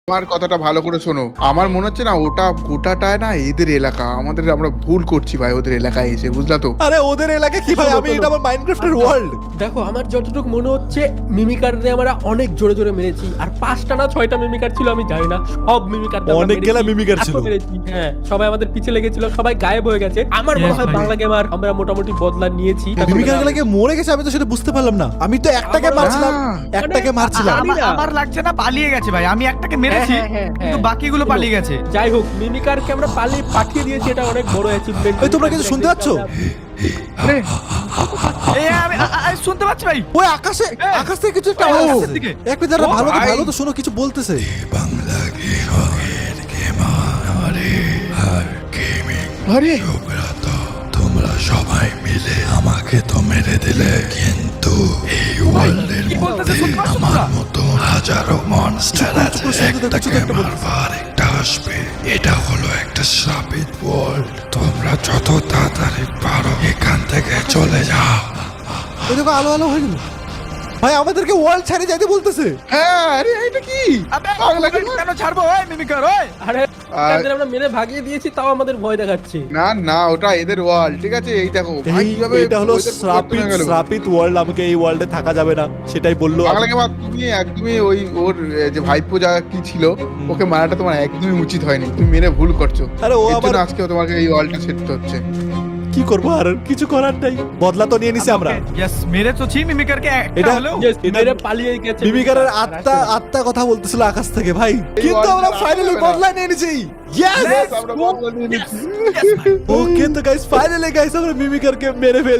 আমার কথাটা ভালো করে শোনো। আমার মনে হচ্ছে না ওটা গোটাটায় না এদের এলাকা। আমরা ভুল করছি ভাই ওদের এলাকায় এসে, বুঝলা তো? আরে ওদের এলাকা কি ভাই? আমি এটা আমার মাইনক্রাফটের ওয়ার্ল্ড। দেখো আমার যতটুকু মনে হচ্ছে মিমিকারদের আমরা অনেক জোরে জোরে মেরেছি, আর 5টা না 6টা মিমিকার ছিল আমি জানি না, সব মিমিকার অনেকগুলা মিমিকার ছিল। হ্যাঁ, সবাই আমাদের পিছে লেগেছিল, সবাই গায়েব হয়ে গেছে। আমার মনে হয় বাংলা গেমার আমরা মোটামুটি বদলা নিয়েছি। মিমিকার গুলাকে মরে গেছে, আমি তো সেটা বুঝতে পারলাম না। আমি তো একটাকে মারছিলাম, একটাকে মারছিলাম। আমার লাগছে না পালিয়ে গেছে ভাই, আমি একটাকে মেরেছি কিন্তু বাকিগুলো পালিয়ে গেছে। যাই হোক, মিমিকারকে আমরা পাঠিয়ে দিয়েছি, এটা অনেক বড় অ্যাচিভমেন্ট। ওই তোমরা কিছু শুনতে পাচ্ছ? আরে এই আমি শুনতে পাচ্ছি ভাই। ওই আকাশে, আকাশ থেকে কিছু একটা আওয়াজ আসছে। দিকে। এক মিনিট দাঁড়াও, ভালো তো ভাই। ভালো তো শোনো, কিছু বলতেছে। আরে তোমরা সবাই মিলে আমাকে তো মেরে দিলে, কিন্তু এই ওয়ার্ল্ডের কি বলতেছে মধ্যে শুনতে পাচ্ছ আমার তোমরা? মতো হাজারো মনস্টার আছে। একটাকে মারবা আরেকটা আসবে। এটা হলো একটা শ্রাপিত ওয়ার্ল্ড। তোমরা যত তাড়াতাড়ি পারো এখান থেকে চলে যাও। ওই দেখো আলো আলো হয়ে গেল। ভাই আমাদেরকে ওয়ার্ল্ড ছেড়ে যাইতে বলতেছে। হ্যাঁ, আরে এটা কি আবে পাগলা কি? কেন ছাড়বো ওই মিমিকার ওই? আরে তাদের আমরা মেরে ভাগিয়ে দিয়েছি, তাও আমাদের ভয় দেখাচ্ছে। না না, ওটা এদের ওয়াল, ঠিক আছে? এই দেখো ভাই কিভাবে এটা হলো ওদের পরিবর্তন হয়ে গেল। শ্রাপিত ওয়ার্ল্ড। আমাকে এই ওয়ার্ল্ডে থাকা যাবে না, সেটাই বললো। বাংলাকে বাদ, তুমি একদমই ওই ওর যে ভাইপো যা কি ছিল ওকে মারাটা তোমার একদমই উচিত হয়নি। তুমি মেরে ভুল করছো। আরে ও এর আবার জন্য আজকে তোমাকে এই ওয়ালটা সেট হচ্ছে। কি করবো, আর কিছু করার নাই। বদলা তো নিয়ে নিছি আমরা। ইয়েস মেরেছি মিমিকারকে একটা এটা- হলো। Yes, এটা- মেরে পালিয়ে গেছে। মিমিকারের আত্মা কথা বলতেছিল আকাশ থেকে ভাই, কিন্তু আমরা ওয়ার্ল্ডটা ফাইনালি আসবে না। বদলা নিয়ে নিছি। ইয়েস, আমরা বদলা নিয়ে নিচ্ছি। ওকে তো গাইস, ফাইনালি গাইস আমরা মিমিকারকে মেরে ফেল